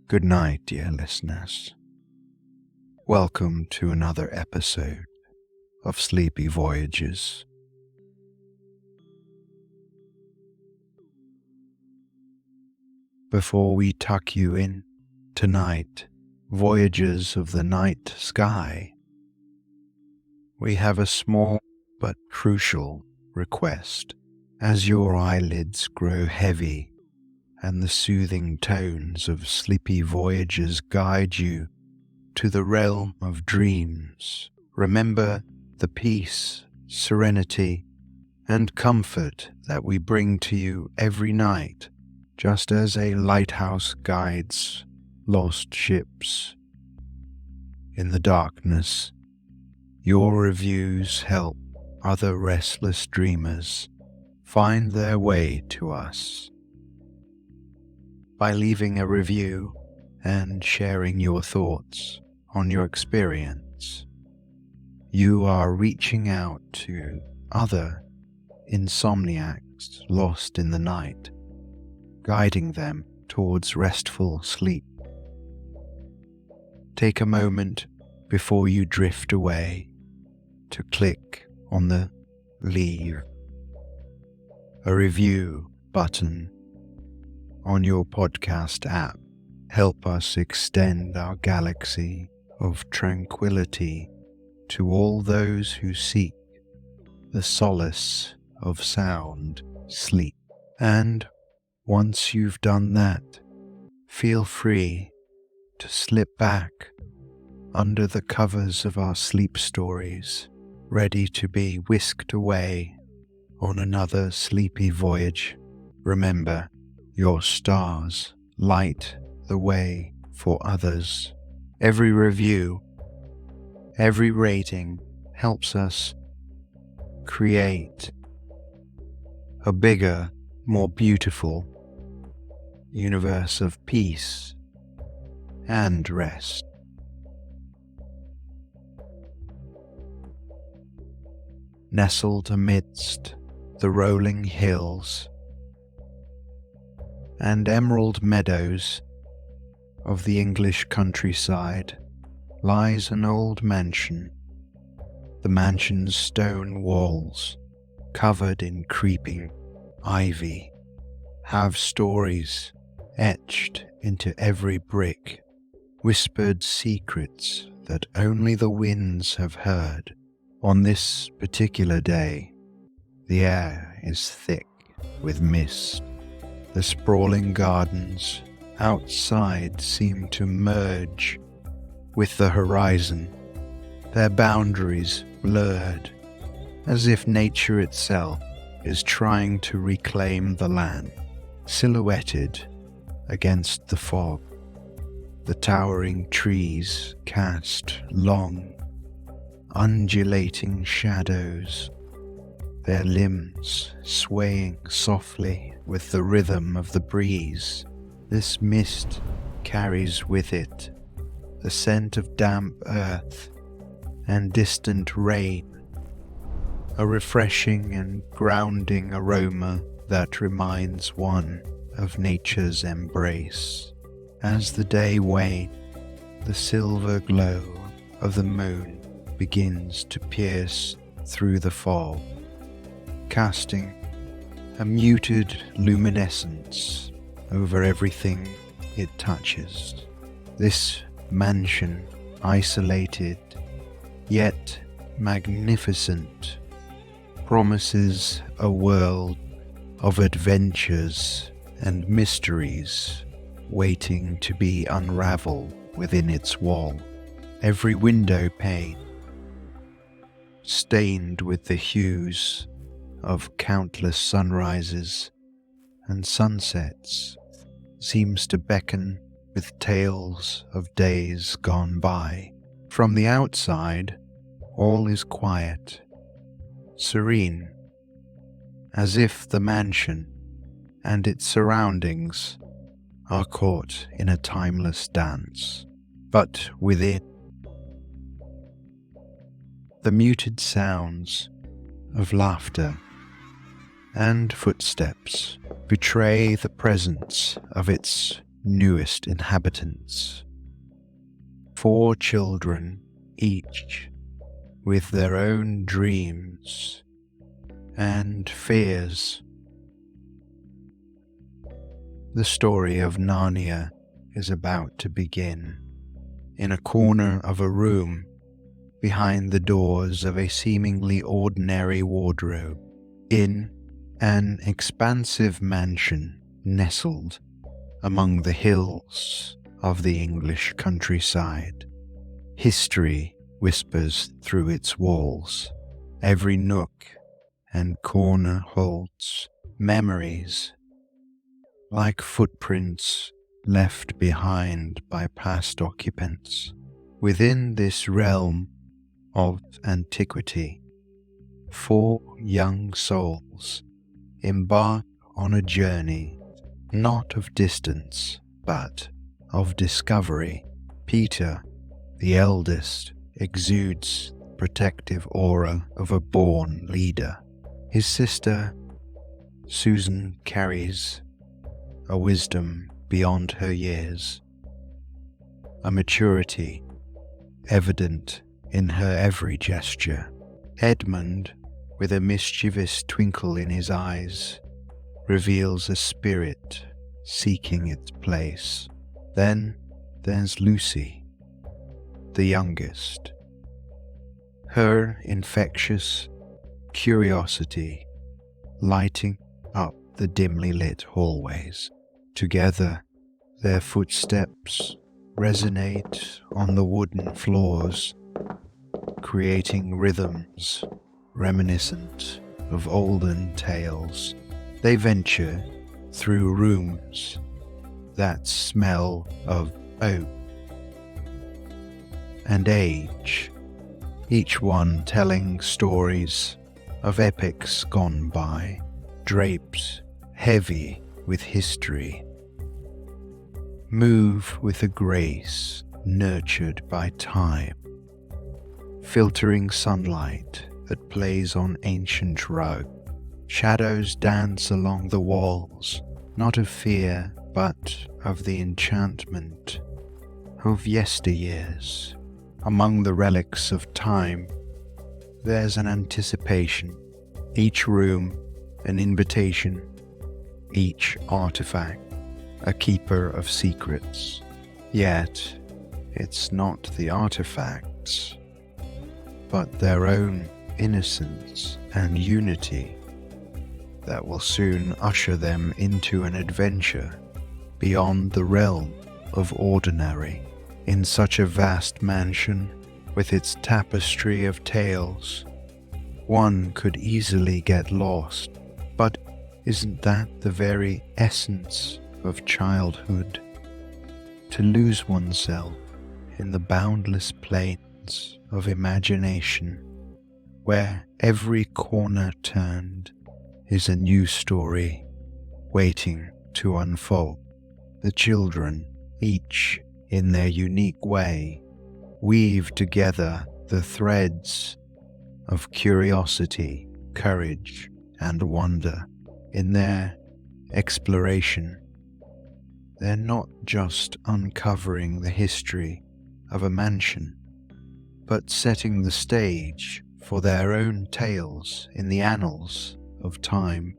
Good night, dear listeners. Welcome to another episode of Sleepy Voyages. Before we tuck you in tonight, voyagers of the night sky, we have a small but crucial request. As your eyelids grow heavy and the soothing tones of Sleepy Voyages guide you to the realm of dreams, remember the peace, serenity, and comfort that we bring to you every night, just as a lighthouse guides lost ships. In the darkness, your reviews help other restless dreamers find their way to us. By leaving a review and sharing your thoughts on your experience, you are reaching out to other insomniacs lost in the night, guiding them towards restful sleep. Take a moment before you drift away to click on the Leave a Review button on your podcast app. Help us extend our galaxy of tranquility to all those who seek the solace of sound sleep. And once you've done that, feel free to slip back under the covers of our sleep stories, ready to be whisked away on another sleepy voyage. Remember, your stars light the way for others. Every review, every rating helps us create a bigger, more beautiful universe of peace and rest. Nestled amidst the rolling hills and emerald meadows of the English countryside lies an old mansion. The mansion's stone walls, covered in creeping ivy, have stories etched into every brick, whispered secrets that only the winds have heard. On this particular day, the air is thick with mist. The sprawling gardens outside seem to merge with the horizon, their boundaries blurred, as if nature itself is trying to reclaim the land. Silhouetted against the fog, the towering trees cast long, undulating shadows, their limbs swaying softly with the rhythm of the breeze. This mist carries with it the scent of damp earth and distant rain, a refreshing and grounding aroma that reminds one of nature's embrace. As the day wanes, the silver glow of the moon begins to pierce through the fog, casting a muted luminescence over everything it touches. This mansion, isolated yet magnificent, promises a world of adventures and mysteries waiting to be unraveled within its wall. Every window pane, stained with the hues of countless sunrises and sunsets, seems to beckon with tales of days gone by. From the outside, all is quiet, serene, as if the mansion and its surroundings are caught in a timeless dance. But within, the muted sounds of laughter and footsteps betray the presence of its newest inhabitants. 4 children each, with their own dreams and fears. The story of Narnia is about to begin. In a corner of a room, behind the doors of a seemingly ordinary wardrobe, in an expansive mansion nestled among the hills of the English countryside, history whispers through its walls. Every nook and corner holds memories, like footprints left behind by past occupants. Within this realm of antiquity, 4 young souls embark on a journey not of distance, but of discovery. Peter, the eldest, exudes the protective aura of a born leader. His sister, Susan, carries a wisdom beyond her years, a maturity evident in her every gesture. Edmund, with a mischievous twinkle in his eyes, reveals a spirit seeking its place. Then there's Lucy, the youngest. Her infectious curiosity lighting up the dimly lit hallways. Together, their footsteps resonate on the wooden floors, creating rhythms reminiscent of olden tales. They venture through rooms that smell of oak and age, each one telling stories of epics gone by, draped heavy with history. Move with a grace nurtured by time, filtering sunlight that plays on ancient rug. Shadows dance along the walls, not of fear, but of the enchantment of yesteryears. Among the relics of time, there's an anticipation, each room an invitation, each artifact a keeper of secrets. Yet, it's not the artifacts, but their own innocence and unity that will soon usher them into an adventure beyond the realm of ordinary. In such a vast mansion, with its tapestry of tales, one could easily get lost. But isn't that the very essence of childhood? To lose oneself in the boundless plains of imagination, where every corner turned is a new story waiting to unfold. The children, each in their unique way, weave together the threads of curiosity, courage, and wonder. In their exploration, they're not just uncovering the history of a mansion, but setting the stage for their own tales in the annals of time.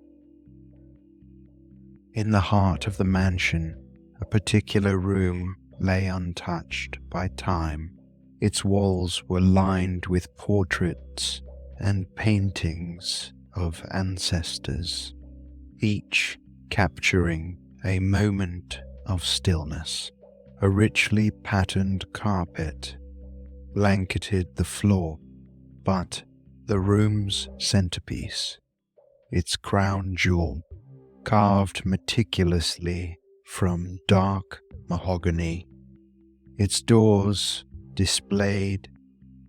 In the heart of the mansion, a particular room lay untouched by time. Its walls were lined with portraits and paintings of ancestors, each capturing a moment of stillness. A richly patterned carpet blanketed the floor, but the room's centerpiece, its crown jewel, carved meticulously from dark mahogany, its doors displayed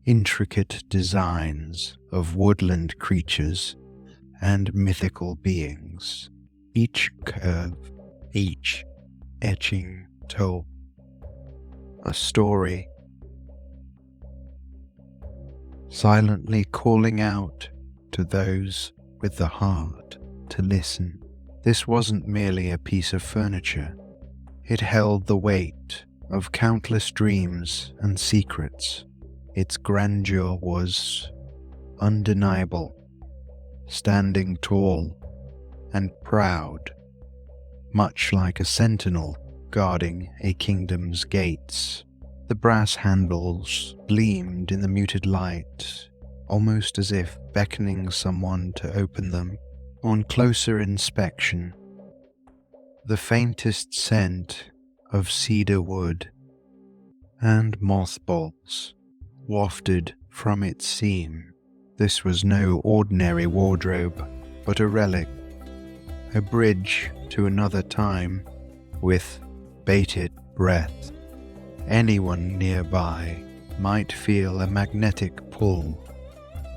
intricate designs of woodland creatures and mythical beings. Each curve, each etching told a story, silently calling out to those with the heart to listen. This wasn't merely a piece of furniture. It held the weight of countless dreams and secrets. Its grandeur was undeniable, standing tall and proud, much like a sentinel guarding a kingdom's gates. The brass handles gleamed in the muted light, almost as if beckoning someone to open them. On closer inspection, the faintest scent of cedar wood and mothballs wafted from its seam. This was no ordinary wardrobe, but a relic, a bridge to another time with bated breath. Anyone nearby might feel a magnetic pull,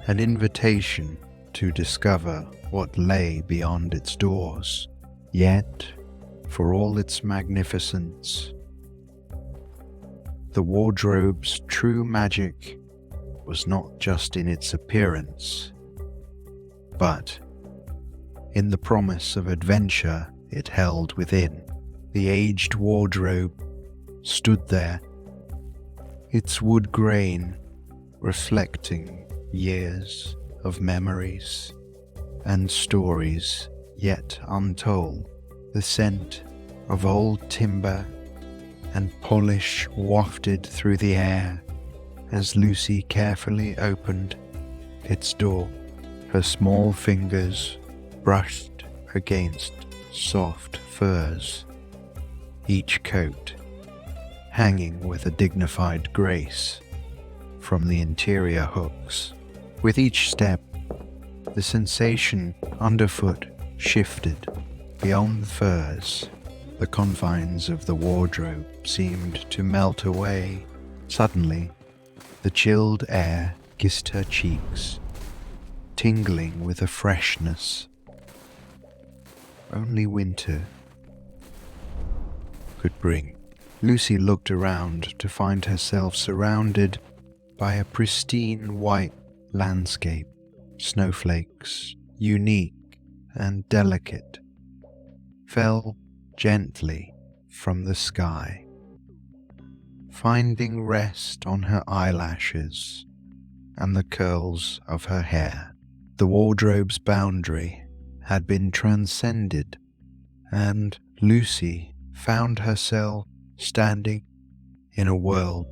an invitation to discover what lay beyond its doors. Yet, for all its magnificence, the wardrobe's true magic was not just in its appearance, but in the promise of adventure it held within. The aged wardrobe stood there, its wood grain reflecting years of memories and stories yet untold. The scent of old timber and polish wafted through the air as Lucy carefully opened its door. Her small fingers brushed against soft furs, each coat hanging with a dignified grace from the interior hooks. With each step, the sensation underfoot shifted. Beyond the furs, the confines of the wardrobe seemed to melt away. Suddenly, the chilled air kissed her cheeks, tingling with a freshness only winter could bring. Lucy looked around to find herself surrounded by a pristine white landscape. Snowflakes, unique and delicate, fell gently from the sky, finding rest on her eyelashes and the curls of her hair. The wardrobe's boundary had been transcended, and Lucy found herself standing in a world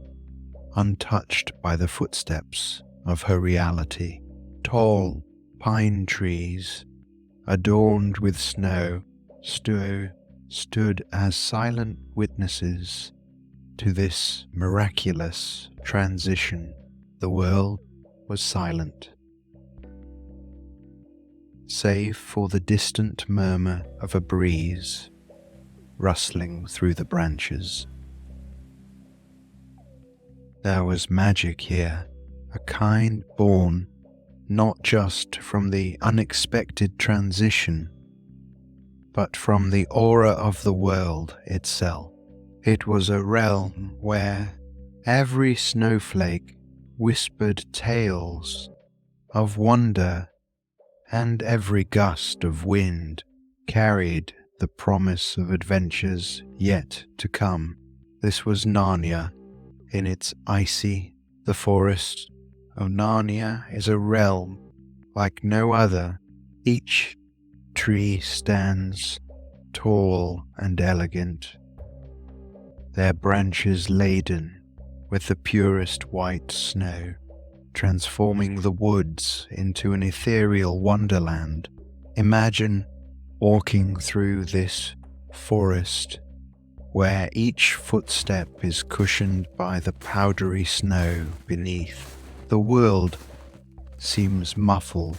untouched by the footsteps of her reality. Tall pine trees, adorned with snow, stood as silent witnesses to this miraculous transition. The world was silent, save for the distant murmur of a breeze rustling through the branches. There was magic here, a kind born not just from the unexpected transition, but from the aura of the world itself. It was a realm where every snowflake whispered tales of wonder, and every gust of wind carried the promise of adventures yet to come. This was Narnia in its icy. The forest of Narnia is a realm like no other. Each tree stands tall and elegant, their branches laden with the purest white snow, transforming the woods into an ethereal wonderland. Imagine walking through this forest where each footstep is cushioned by the powdery snow beneath. The world seems muffled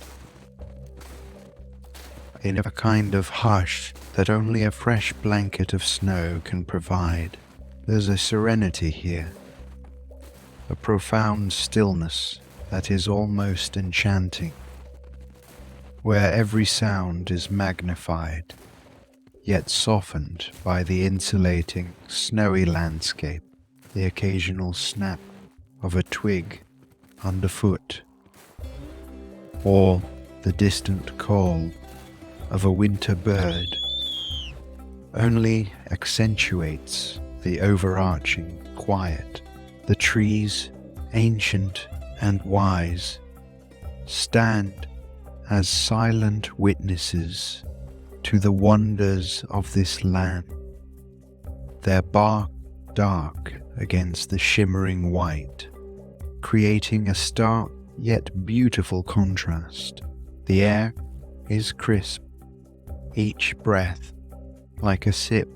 in a kind of hush that only a fresh blanket of snow can provide. There's a serenity here, a profound stillness that is almost enchanting, where every sound is magnified, yet softened by the insulating, snowy landscape, the occasional snap of a twig underfoot, or the distant call of a winter bird only accentuates the overarching quiet. The trees, ancient and wise, stand as silent witnesses to the wonders of this land, their bark dark against the shimmering white, creating a stark yet beautiful contrast. The air is crisp, each breath like a sip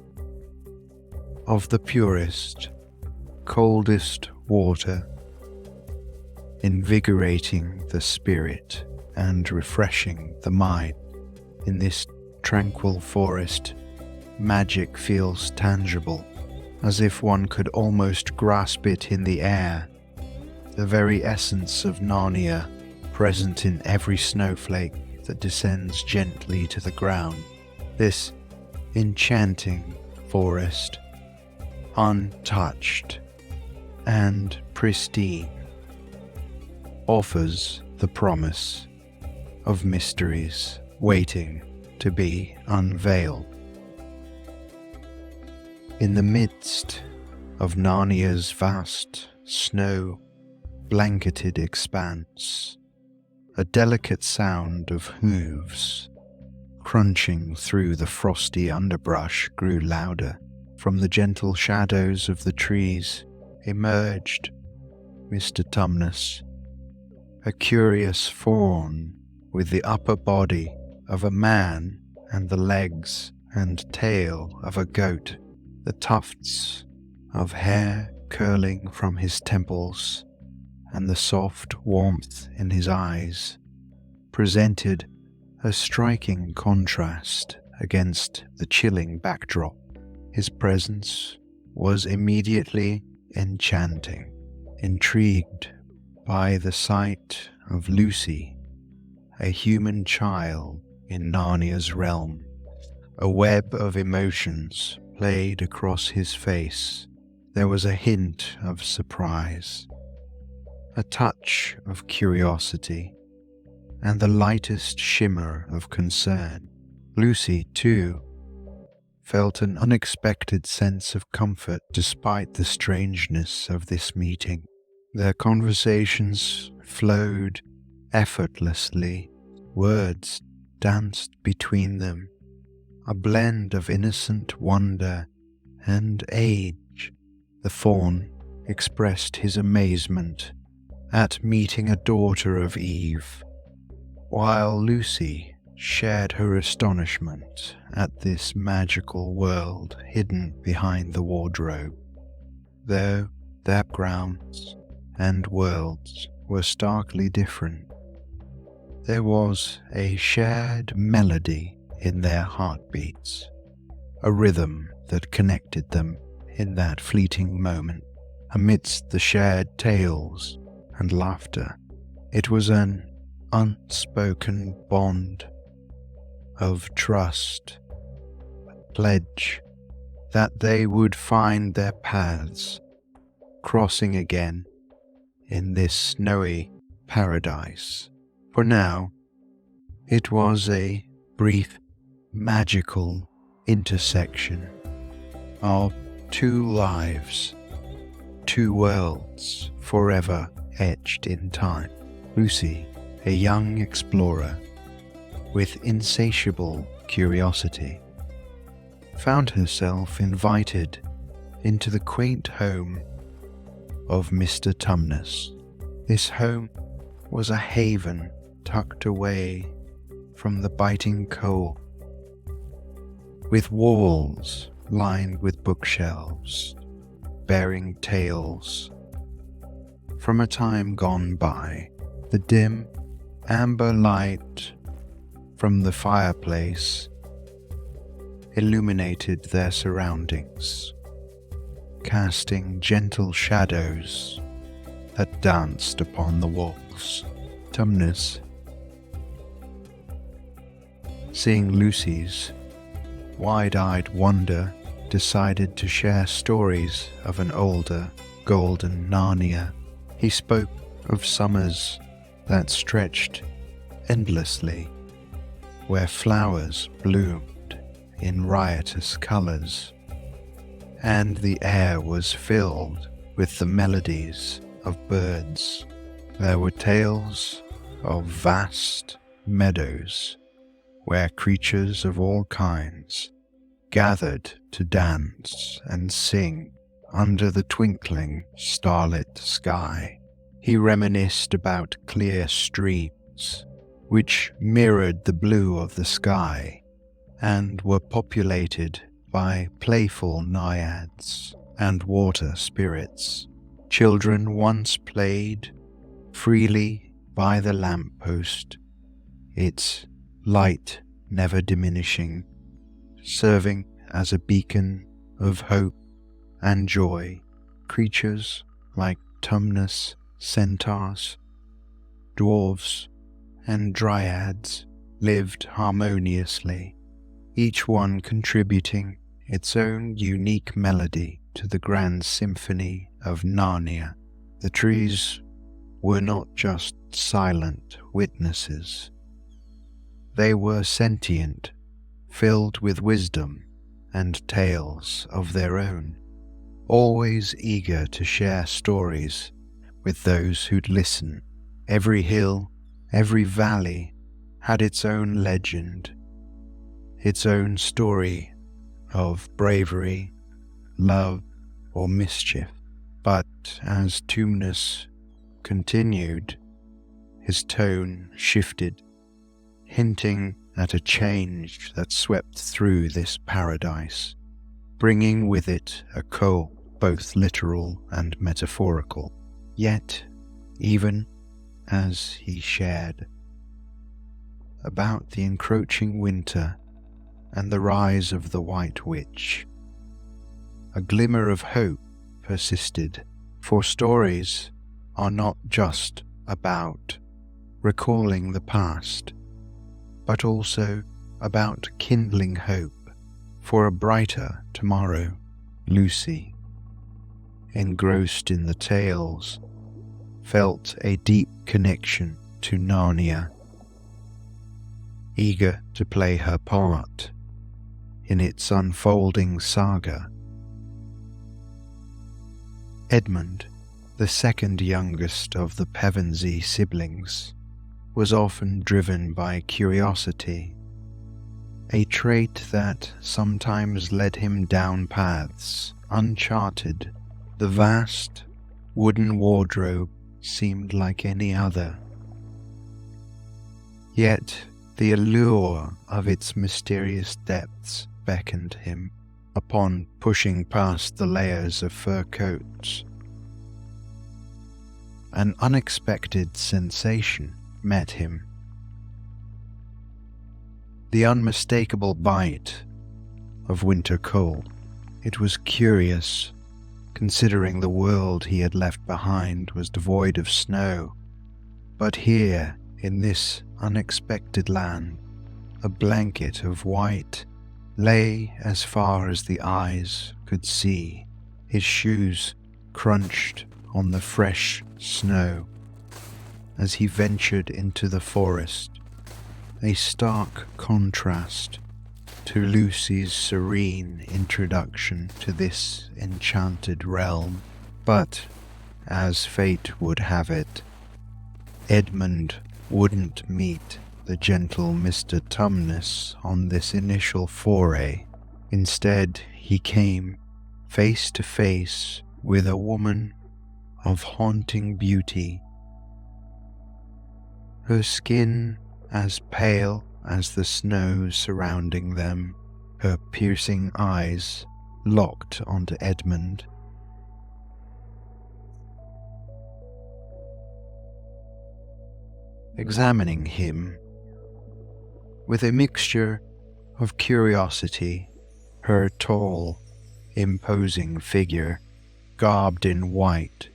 of the purest, coldest water, invigorating the spirit and refreshing the mind. In this tranquil forest, magic feels tangible, as if one could almost grasp it in the air, the very essence of Narnia present in every snowflake that descends gently to the ground. This enchanting forest, untouched and pristine, offers the promise of mysteries waiting to be unveiled. In the midst of Narnia's vast snow-blanketed expanse, a delicate sound of hooves crunching through the frosty underbrush grew louder. From the gentle shadows of the trees emerged Mr. Tumnus, a curious faun with the upper body of a man and the legs and tail of a goat, the tufts of hair curling from his temples and the soft warmth in his eyes presented a striking contrast against the chilling backdrop. His presence was immediately enchanting. Intrigued by the sight of Lucy, a human child in Narnia's realm, a web of emotions played across his face. There was a hint of surprise, a touch of curiosity, and the lightest shimmer of concern. Lucy, too, felt an unexpected sense of comfort despite the strangeness of this meeting. Their conversations flowed effortlessly, words danced between them, a blend of innocent wonder and age. The faun expressed his amazement at meeting a daughter of Eve, while Lucy shared her astonishment at this magical world hidden behind the wardrobe. Though their backgrounds and worlds were starkly different, there was a shared melody in their heartbeats, a rhythm that connected them in that fleeting moment. Amidst the shared tales and laughter, it was an unspoken bond of trust, a pledge that they would find their paths crossing again in this snowy paradise. For now, it was a brief, magical intersection of two lives, two worlds forever etched in time. Lucy, a young explorer with insatiable curiosity, found herself invited into the quaint home of Mr. Tumnus. This home was a haven tucked away from the biting cold, with walls lined with bookshelves bearing tales from a time gone by. The dim amber light from the fireplace illuminated their surroundings, casting gentle shadows that danced upon the walls. Tumnus, seeing Lucy's wide-eyed wonder, decided to share stories of an older, golden Narnia. He spoke of summers that stretched endlessly, where flowers bloomed in riotous colours, and the air was filled with the melodies of birds. There were tales of vast meadows where creatures of all kinds gathered to dance and sing under the twinkling starlit sky. He reminisced about clear streams which mirrored the blue of the sky and were populated by playful naiads and water spirits. Children once played freely by the lamppost, its light never diminishing, serving as a beacon of hope and joy. Creatures like Tumnus, centaurs, dwarves, and dryads lived harmoniously, each one contributing its own unique melody to the grand symphony of Narnia. The trees were not just silent witnesses. They were sentient, filled with wisdom and tales of their own, always eager to share stories with those who'd listen. Every hill, every valley had its own legend, its own story of bravery, love, or mischief. But as Tumnus continued, his tone shifted, hinting at a change that swept through this paradise, bringing with it a cold, both literal and metaphorical. Yet, even as he shared about the encroaching winter and the rise of the White Witch, a glimmer of hope persisted, for stories are not just about recalling the past, but also about kindling hope for a brighter tomorrow. Lucy, engrossed in the tales, felt a deep connection to Narnia, eager to play her part in its unfolding saga. Edmund, the second youngest of the Pevensie siblings, was often driven by curiosity, a trait that sometimes led him down paths uncharted. The vast wooden wardrobe seemed like any other, yet the allure of its mysterious depths beckoned him. Upon pushing past the layers of fur coats, an unexpected sensation met him. The unmistakable bite of winter cold. It was curious, considering the world he had left behind was devoid of snow. But here, in this unexpected land, a blanket of white lay as far as the eyes could see. His shoes crunched on the fresh snow as he ventured into the forest, a stark contrast to Lucy's serene introduction to this enchanted realm. But, as fate would have it, Edmund wouldn't meet the gentle Mr. Tumnus on this initial foray. Instead, he came face to face with a woman of haunting beauty, her skin as pale as the snow surrounding them, her piercing eyes locked onto Edmund. Examining him with a mixture of curiosity, her tall, imposing figure, garbed in white,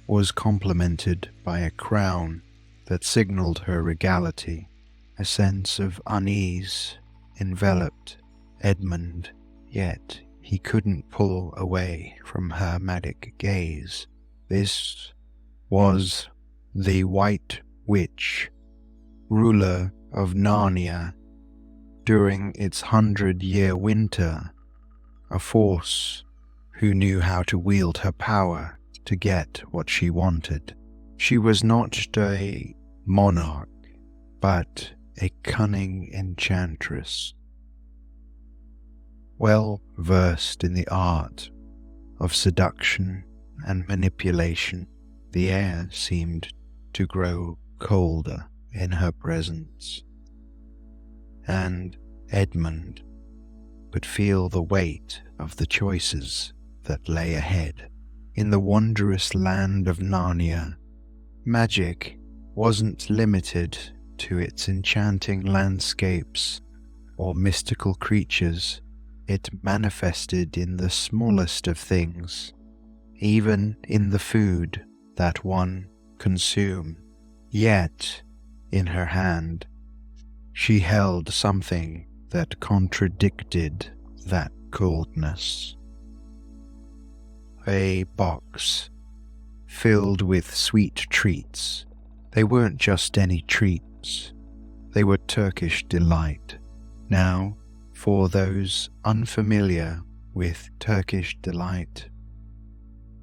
was complemented by a crown that signaled her regality. A sense of unease enveloped Edmund, yet he couldn't pull away from her magic gaze. This was the White Witch, ruler of Narnia, during its 100-year winter, a force who knew how to wield her power to get what she wanted. She was not a monarch, but a cunning enchantress, well versed in the art of seduction and manipulation. The air seemed to grow colder in her presence, and Edmund could feel the weight of the choices that lay ahead. In the wondrous land of Narnia, magic wasn't limited to its enchanting landscapes or mystical creatures. It manifested in the smallest of things, even in the food that one consumed. Yet, in her hand, she held something that contradicted that coldness. A box filled with sweet treats. They weren't just any treats, they were Turkish delight. Now, for those unfamiliar with Turkish delight,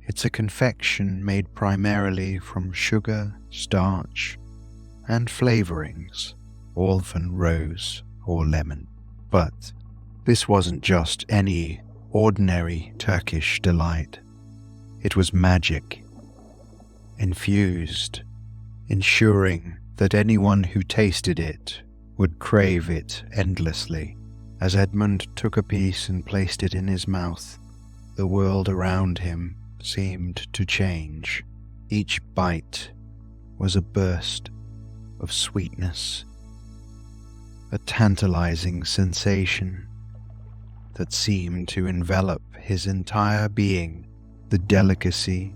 it's a confection made primarily from sugar, starch, and flavorings, orphan rose or lemon. But this wasn't just any ordinary Turkish delight. It was magic, infused, ensuring that anyone who tasted it would crave it endlessly. As Edmund took a piece and placed it in his mouth, the world around him seemed to change. Each bite was a burst of sweetness, a tantalizing sensation that seemed to envelop his entire being. The delicacy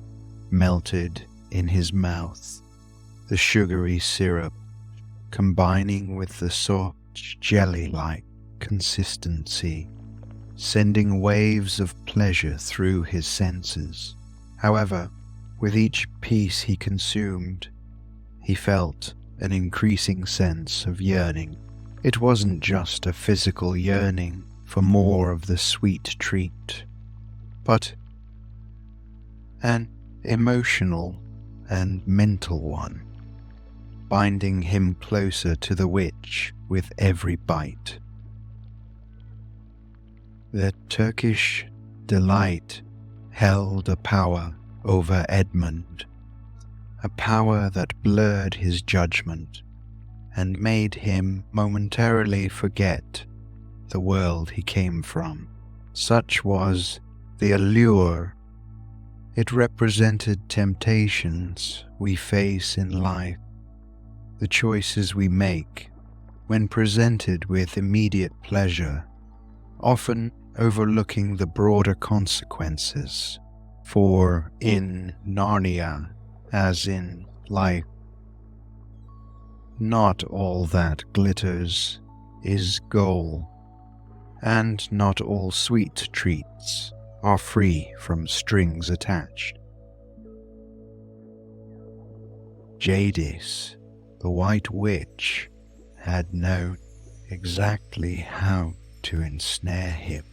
melted in his mouth, the sugary syrup combining with the soft jelly-like consistency, sending waves of pleasure through his senses. However, with each piece he consumed, he felt an increasing sense of yearning. It wasn't just a physical yearning for more of the sweet treat, but an emotional and mental one, binding him closer to the witch with every bite. The Turkish delight held a power over Edmund, a power that blurred his judgment and made him momentarily forget the world he came from. Such was the allure. It represented temptations we face in life, the choices we make when presented with immediate pleasure, often overlooking the broader consequences. For in Narnia, as in life, not all that glitters is gold, and not all sweet treats are free from strings attached. Jadis, the White Witch, had known exactly how to ensnare him,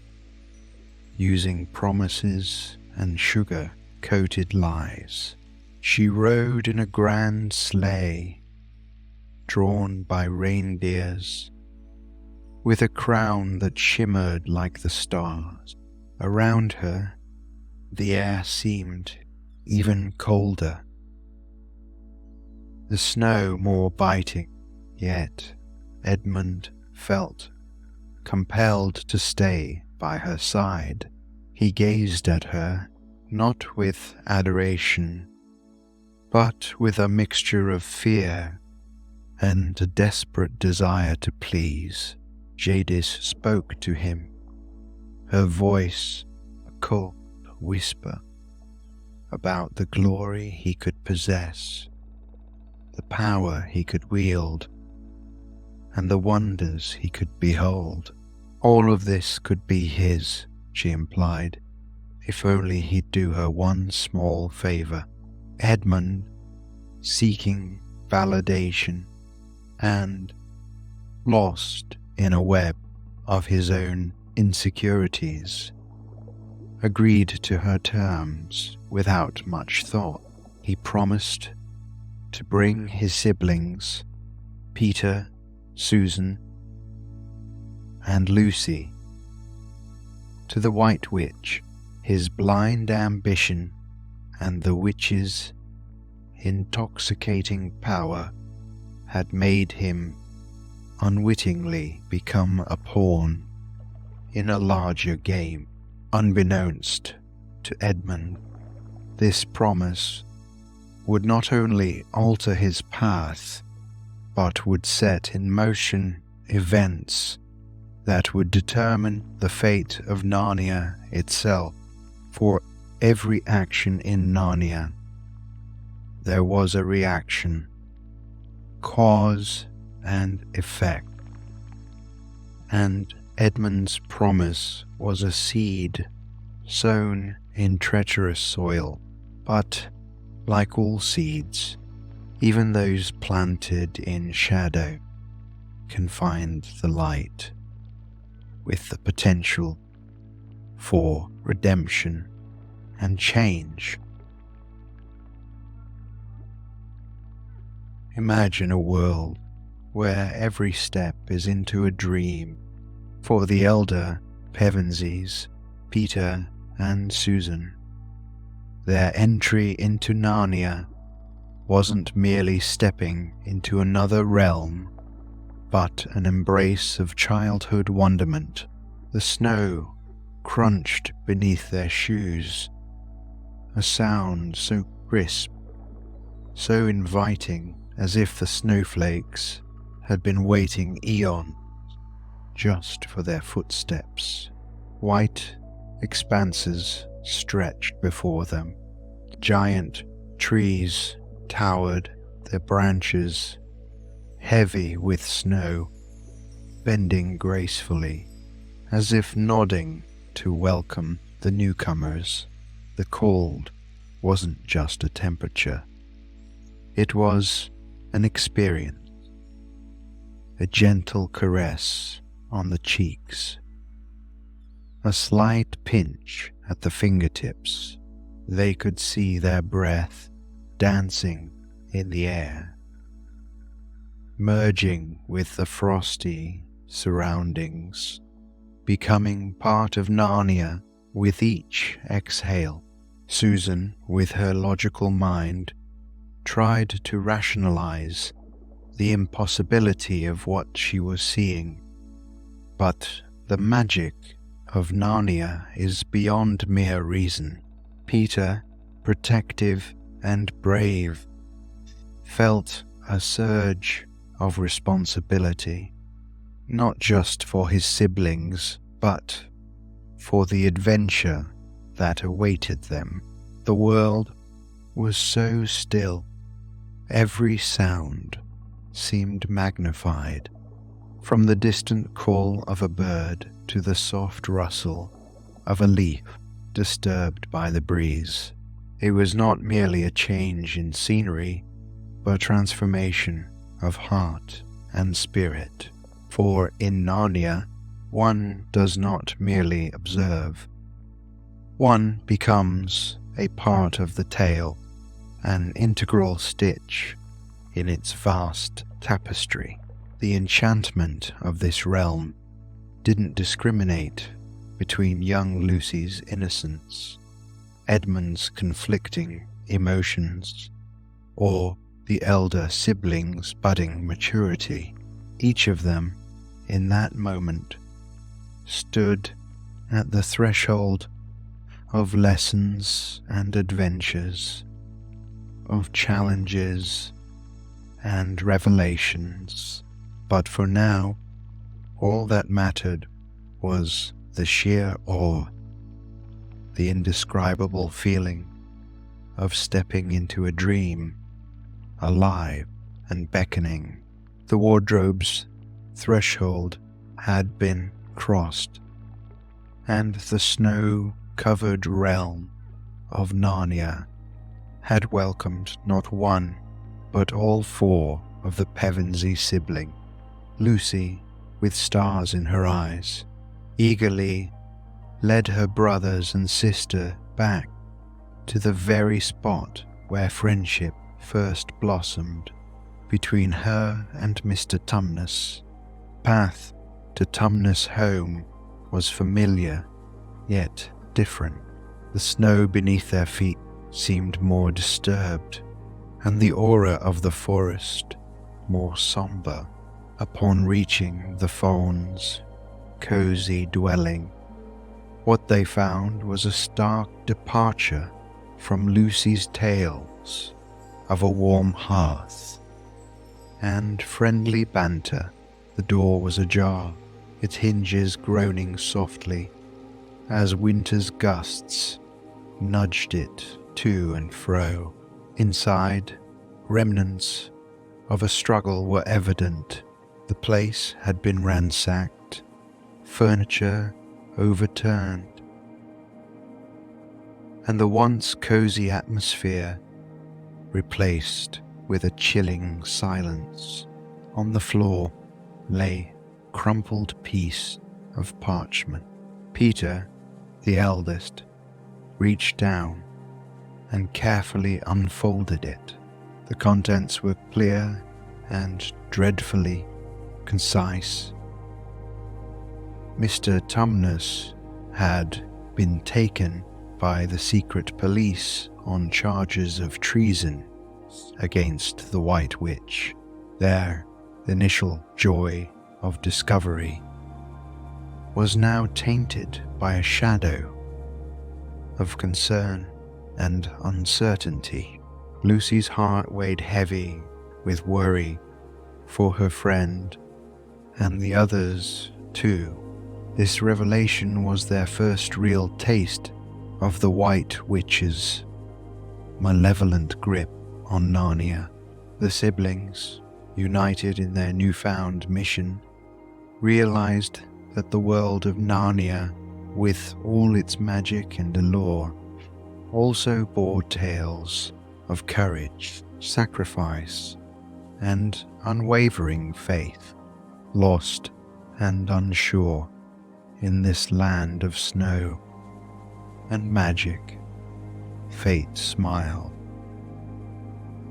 using promises and sugar-coated lies. She rode in a grand sleigh, drawn by reindeers, with a crown that shimmered like the stars. Around her, the air seemed even colder, the snow more biting. Yet Edmund felt compelled to stay by her side. He gazed at her, not with adoration, but with a mixture of fear and a desperate desire to please. Jadis spoke to him, her voice a cold whisper about the glory he could possess, the power he could wield, and the wonders he could behold. All of this could be his, she implied, if only he'd do her one small favor. Edmund, seeking validation and lost in a web of his own insecurities, agreed to her terms without much thought. He promised to bring his siblings, Peter, Susan, and Lucy, to the White Witch. His blind ambition and the witch's intoxicating power had made him unwittingly become a pawn in a larger game. Unbeknownst to Edmund, this promise would not only alter his path, but would set in motion events that would determine the fate of Narnia itself. For every action in Narnia, there was a reaction, cause and effect. And Edmund's promise was a seed sown in treacherous soil, but like all seeds, even those planted in shadow can find the light, with the potential for redemption and change. Imagine a world where every step is into a dream. For the elder Pevensies, Peter and Susan, their entry into Narnia wasn't merely stepping into another realm, but an embrace of childhood wonderment. The snow crunched beneath their shoes, a sound so crisp, so inviting, as if the snowflakes had been waiting eons just for their footsteps. White expanses stretched before them. Giant trees towered, their branches heavy with snow, bending gracefully, as if nodding to welcome the newcomers. The cold wasn't just a temperature. It was an experience, a gentle caress on the cheeks, a slight pinch at the fingertips. They could see their breath dancing in the air, merging with the frosty surroundings, becoming part of Narnia with each exhale. Susan, with her logical mind, tried to rationalize the impossibility of what she was seeing. But the magic of Narnia is beyond mere reason. Peter, protective and brave, felt a surge of responsibility, not just for his siblings, but for the adventure that awaited them. The world was so still. Every sound seemed magnified, from the distant call of a bird to the soft rustle of a leaf disturbed by the breeze. It was not merely a change in scenery, but a transformation of heart and spirit. For in Narnia, one does not merely observe. One becomes a part of the tale, an integral stitch in its vast tapestry. The enchantment of this realm didn't discriminate between young Lucy's innocence, Edmund's conflicting emotions, or the elder sibling's budding maturity. Each of them, in that moment, stood at the threshold of lessons and adventures, of challenges and revelations. But for now, all that mattered was the sheer awe, the indescribable feeling of stepping into a dream, alive and beckoning. The wardrobe's threshold had been crossed, and the snow-covered realm of Narnia had welcomed not one, but all four of the Pevensie siblings. Lucy, with stars in her eyes, eagerly led her brothers and sister back to the very spot where friendship first blossomed between her and Mr. Tumnus. Path to Tumnus' home was familiar, yet different. The snow beneath their feet seemed more disturbed, and the aura of the forest more somber. Upon reaching the faun's cozy dwelling, what they found was a stark departure from Lucy's tales of a warm hearth and friendly banter. The door was ajar, its hinges groaning softly as winter's gusts nudged it to and fro. Inside, remnants of a struggle were evident. The place had been ransacked, furniture overturned, and the once cozy atmosphere replaced with a chilling silence. On the floor lay a crumpled piece of parchment. Peter, the eldest, reached down and carefully unfolded it. The contents were clear and dreadfully concise. Mr. Tumnus had been taken by the secret police on charges of treason against the White Witch. Their initial joy of discovery was now tainted by a shadow of concern and uncertainty. Lucy's heart weighed heavy with worry for her friend and the others too. This revelation was their first real taste of the White Witch's malevolent grip on Narnia. The siblings, united in their newfound mission, realized that the world of Narnia, with all its magic and allure, also bore tales of courage, sacrifice, and unwavering faith. Lost and unsure in this land of snow and magic, fate smiled.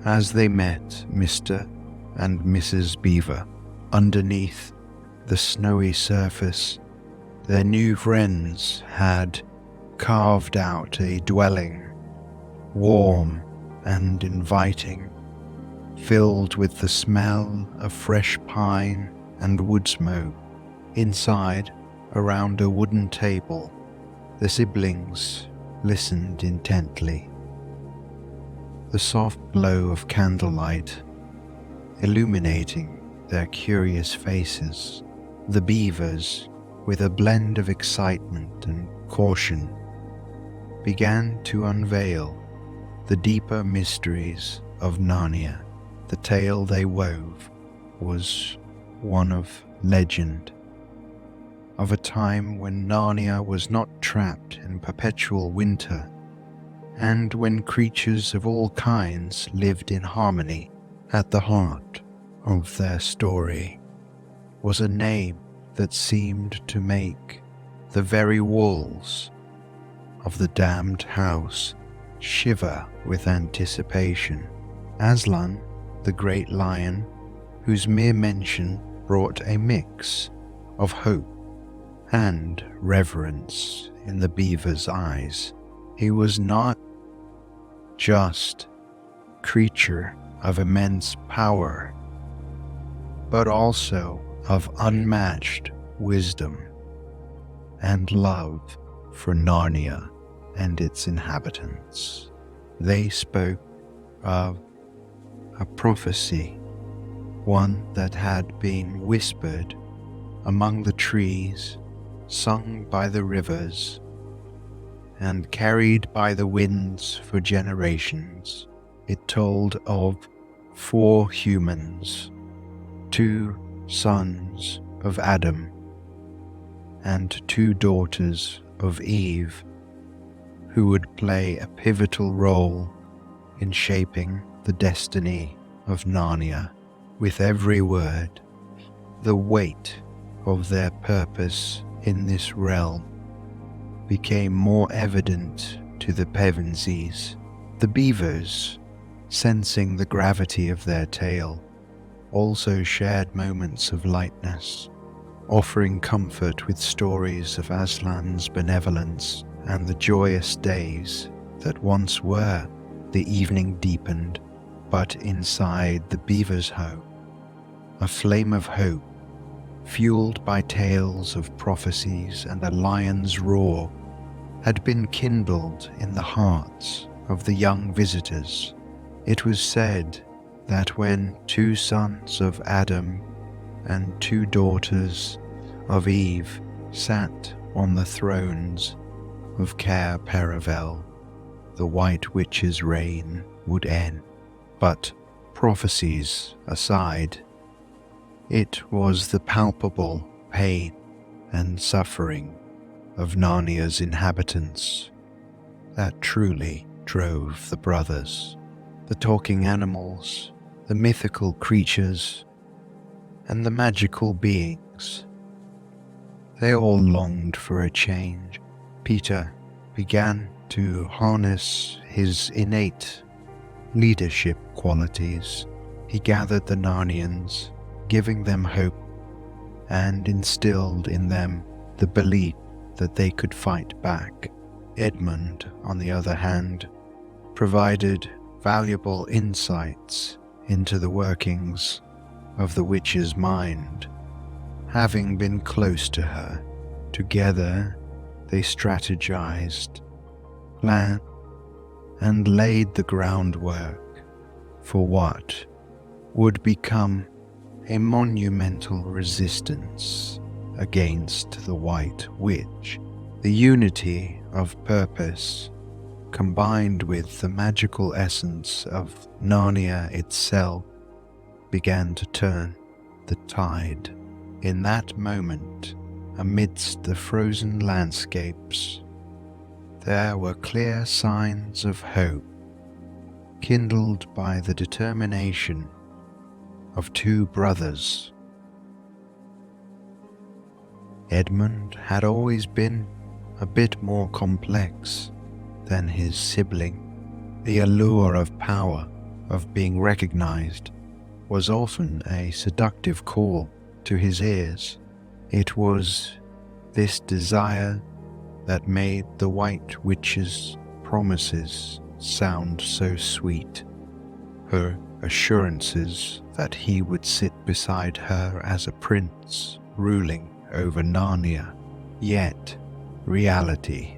As they met Mr. and Mrs. Beaver underneath the snowy surface, their new friends had carved out a dwelling, warm and inviting, filled with the smell of fresh pine and wood smoke. Inside, around a wooden table, the siblings listened intently. The soft glow of candlelight illuminating their curious faces. The beavers, with a blend of excitement and caution, began to unveil the deeper mysteries of Narnia. The tale they wove was one of legend, of a time when Narnia was not trapped in perpetual winter, and when creatures of all kinds lived in harmony. At the heart of their story was a name that seemed to make the very walls of the damned house shiver with anticipation. Aslan, the great lion, whose mere mention brought a mix of hope and reverence in the beaver's eyes. He was not just a creature of immense power, but also of unmatched wisdom and love for Narnia and its inhabitants. They spoke of a prophecy, one that had been whispered among the trees, sung by the rivers, and carried by the winds for generations. It told of 4 humans, 2 sons of Adam and 2 daughters of Eve, who would play a pivotal role in shaping the destiny of Narnia. With every word, the weight of their purpose in this realm became more evident to the Pevensies. The beavers, sensing the gravity of their tale, also shared moments of lightness, offering comfort with stories of Aslan's benevolence and the joyous days that once were. The evening deepened, but inside the beaver's home, a flame of hope, fueled by tales of prophecies and a lion's roar, had been kindled in the hearts of the young visitors. It was said that when 2 sons of Adam and 2 daughters of Eve sat on the thrones of Caer Paravel, the White Witch's reign would end. But prophecies aside, it was the palpable pain and suffering of Narnia's inhabitants that truly drove the brothers. The talking animals, the mythical creatures, and the magical beings. They all longed for a change. Peter began to harness his innate leadership qualities. He gathered the Narnians, giving them hope, and instilled in them the belief that they could fight back. Edmund, on the other hand, provided valuable insights into the workings of the witch's mind. Having been close to her, together they strategized, planned, and laid the groundwork for what would become a monumental resistance against the White Witch. The unity of purpose, combined with the magical essence of Narnia itself, began to turn the tide. In that moment, amidst the frozen landscapes, there were clear signs of hope, kindled by the determination of 2 brothers. Edmund had always been a bit more complex than his sibling. The allure of power, of being recognized, was often a seductive call to his ears. It was this desire that made the White Witch's promises sound so sweet, her assurances that he would sit beside her as a prince ruling over Narnia. Yet, reality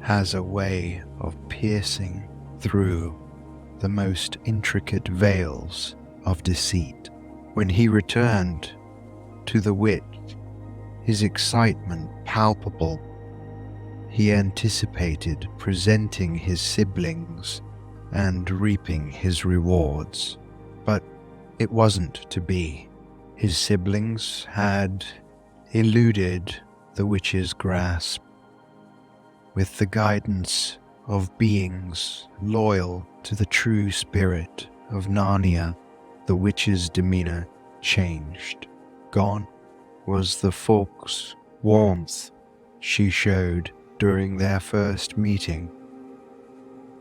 has a way of piercing through the most intricate veils of deceit. When he returned to the witch, his excitement palpable, he anticipated presenting his siblings and reaping his rewards. But it wasn't to be. His siblings had eluded the witch's grasp. With the guidance of beings loyal to the true spirit of Narnia, the witch's demeanor changed. Gone was the folk's warmth she showed during their first meeting,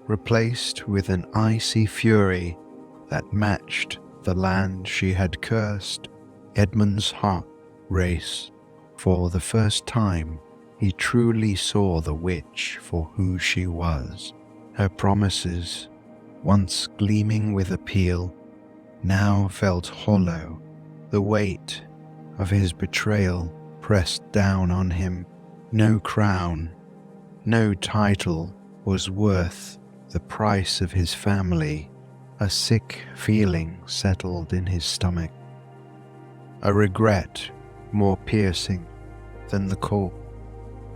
replaced with an icy fury that matched the land she had cursed. Edmund's heart raced. For the first time, he truly saw the witch for who she was. Her promises, once gleaming with appeal, now felt hollow. The weight of his betrayal pressed down on him. No crown, no title was worth the price of his family. A sick feeling settled in his stomach, a regret more piercing than the cold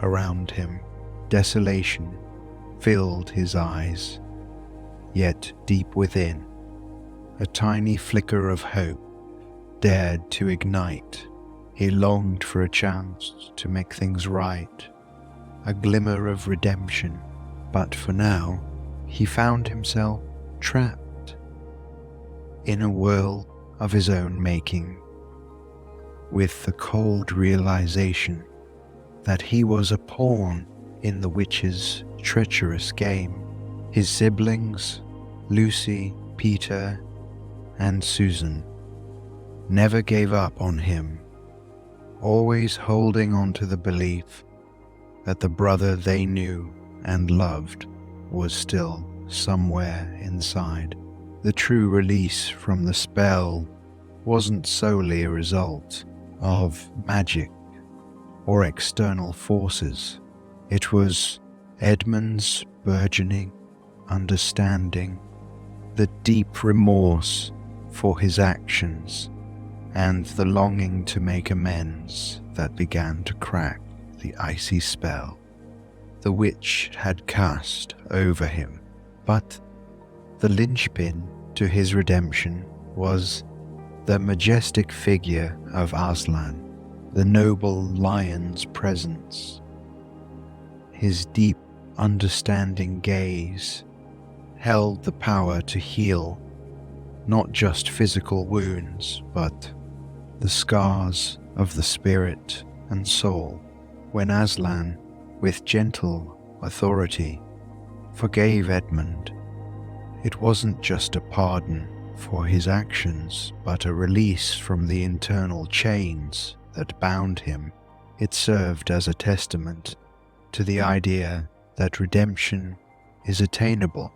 around him. Desolation filled his eyes, yet deep within, a tiny flicker of hope dared to ignite. He longed for a chance to make things right, a glimmer of redemption, but for now he found himself trapped in a world of his own making. with the cold realization that he was a pawn in the witch's treacherous game. His siblings, Lucy, Peter, and Susan, never gave up on him, always holding on to the belief that the brother they knew and loved was still somewhere inside. The true release from the spell wasn't solely a result of magic or external forces. It was Edmund's burgeoning understanding, the deep remorse for his actions, and the longing to make amends that began to crack the icy spell the witch had cast over him. But the linchpin to his redemption was the majestic figure of Aslan, the noble lion's presence. His deep, understanding gaze held the power to heal not just physical wounds, but the scars of the spirit and soul. When Aslan, with gentle authority, forgave Edmund, it wasn't just a pardon for his actions, but a release from the internal chains that bound him. It served as a testament to the idea that redemption is attainable,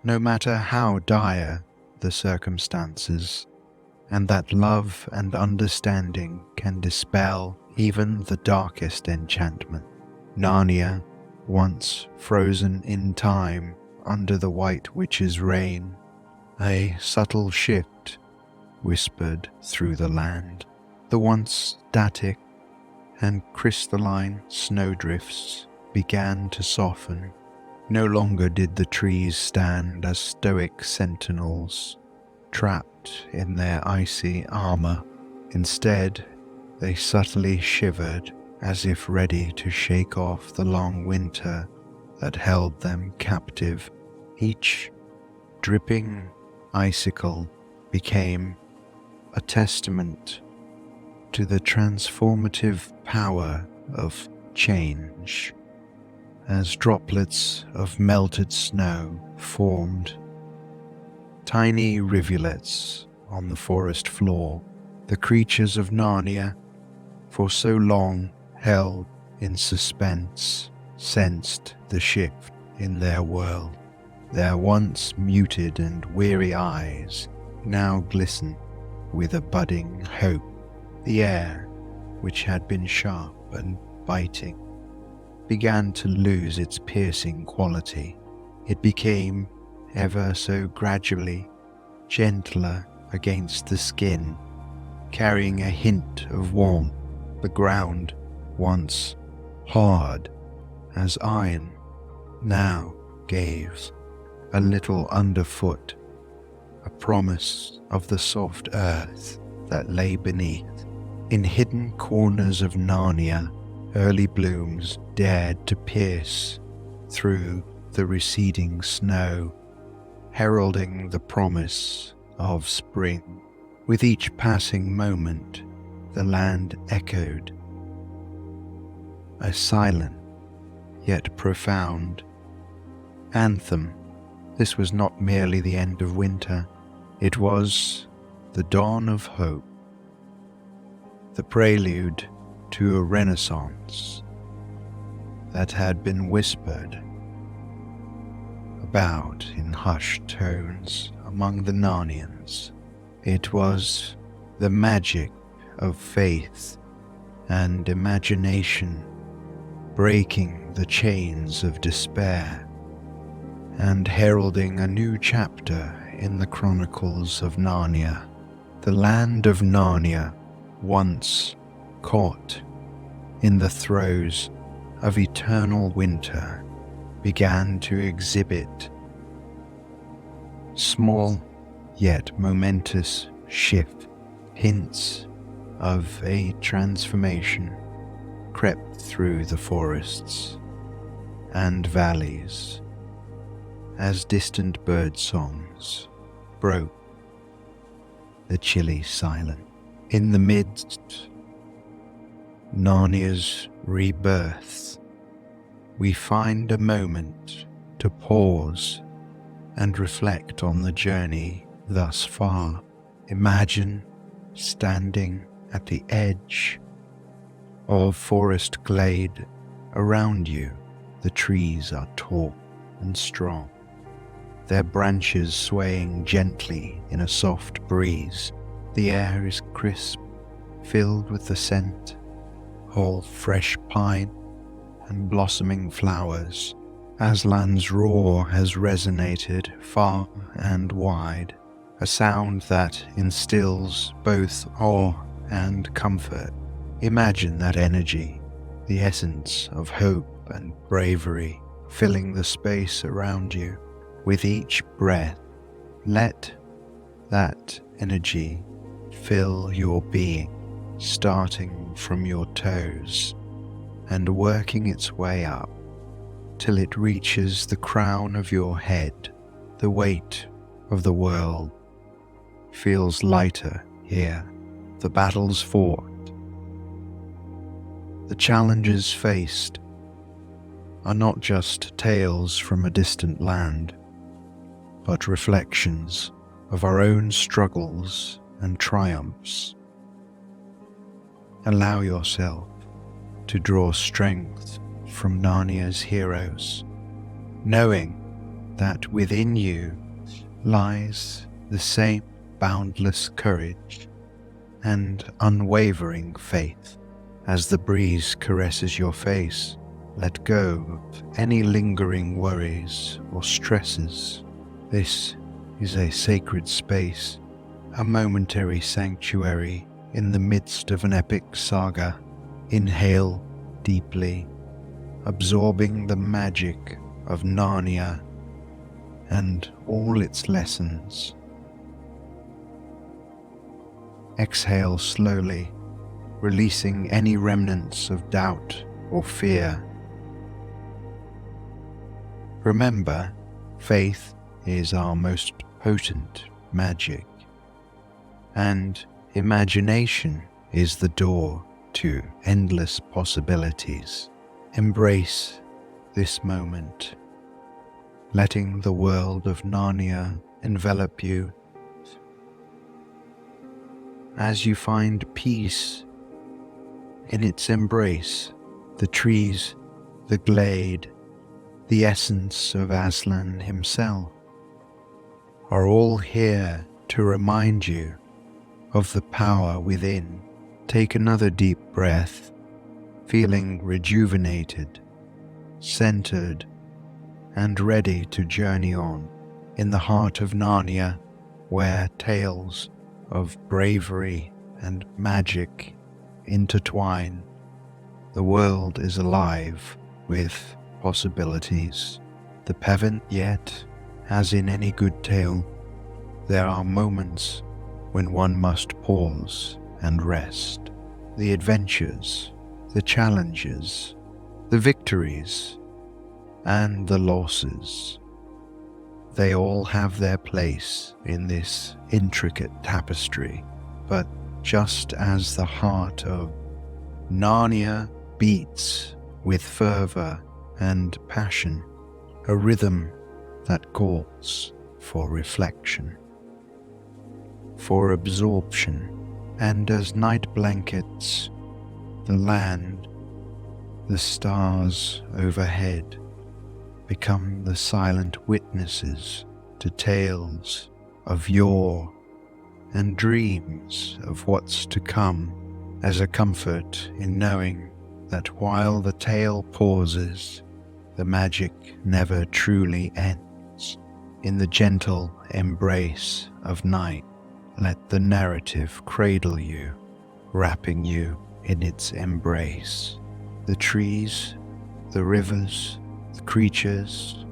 no matter how dire the circumstances, and that love and understanding can dispel even the darkest enchantment. Narnia, once frozen in time under the White Witch's reign, a subtle shift whispered through the land. The once static and crystalline snowdrifts began to soften. No longer did the trees stand as stoic sentinels, trapped in their icy armor. Instead, they subtly shivered as if ready to shake off the long winter that held them captive. Each dripping icicle became a testament to the transformative power of change. As droplets of melted snow formed tiny rivulets on the forest floor, the creatures of Narnia, for so long held in suspense, sensed the shift in their world. Their once muted and weary eyes now glistened with a budding hope. The air, which had been sharp and biting, began to lose its piercing quality. It became, ever so gradually, gentler against the skin, carrying a hint of warmth. The ground, once hard as iron, now gave a little underfoot, a promise of the soft earth that lay beneath. In hidden corners of Narnia, early blooms dared to pierce through the receding snow, heralding the promise of spring. With each passing moment, the land echoed, a silent yet profound anthem. This was not merely the end of winter, it was the dawn of hope, the prelude to a renaissance that had been whispered about in hushed tones among the Narnians. It was the magic of faith and imagination breaking the chains of despair and heralding a new chapter in the Chronicles of Narnia. The land of Narnia, once caught in the throes of eternal winter, began to exhibit small yet momentous shift. Hints of a transformation crept through the forests and valleys as distant bird songs broke the chilly silence. In the midst Narnia's rebirth, we find a moment to pause and reflect on the journey thus far. Imagine standing at the edge of forest glade. Around you, the trees are tall and strong, their branches swaying gently in a soft breeze. The air is crisp, filled with the scent of fresh pine and blossoming flowers. Aslan's roar has resonated far and wide, a sound that instills both awe and comfort. Imagine that energy, the essence of hope and bravery, filling the space around you. With each breath, let that energy fill your being, starting from your toes and working its way up till it reaches the crown of your head. The weight of the world feels lighter here. The battles fought, the challenges faced, are not just tales from a distant land, but reflections of our own struggles and triumphs. Allow yourself to draw strength from Narnia's heroes, knowing that within you lies the same boundless courage and unwavering faith. As the breeze caresses your face, let go of any lingering worries or stresses. This is a sacred space, a momentary sanctuary in the midst of an epic saga. Inhale deeply, absorbing the magic of Narnia and all its lessons. Exhale slowly, releasing any remnants of doubt or fear. Remember, faith is our most potent magic, and imagination is the door to endless possibilities. Embrace this moment, letting the world of Narnia envelop you. As you find peace in its embrace, the trees, the glade, the essence of Aslan himself are all here to remind you of the power within. Take another deep breath, feeling rejuvenated, centered, and ready to journey on. In the heart of Narnia, where tales of bravery and magic intertwine, the world is alive with possibilities. The Pevensie, yet, as in any good tale, there are moments when one must pause and rest. The adventures, the challenges, the victories, and the losses, they all have their place in this intricate tapestry. But just as the heart of Narnia beats with fervor and passion, a rhythm that calls for reflection, for absorption, and as night blankets the land, the stars overhead become the silent witnesses to tales of yore and dreams of what's to come. As a comfort in knowing that while the tale pauses, the magic never truly ends. In the gentle embrace of night, let the narrative cradle you, wrapping you in its embrace. The trees, the rivers, the creatures,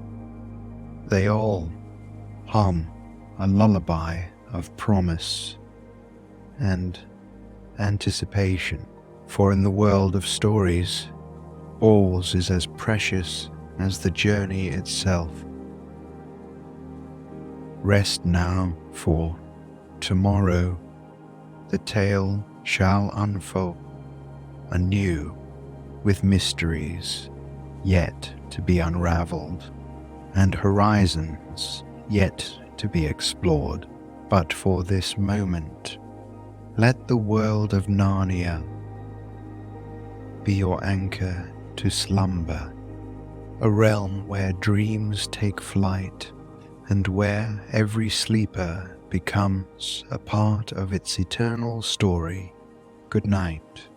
they all hum a lullaby of promise and anticipation. For in the world of stories, alls is as precious as the journey itself. Rest now, for tomorrow the tale shall unfold anew, with mysteries yet to be unraveled, and horizons yet to be explored. But for this moment, let the world of Narnia be your anchor to slumber, a realm where dreams take flight and where every sleeper becomes a part of its eternal story. Good night.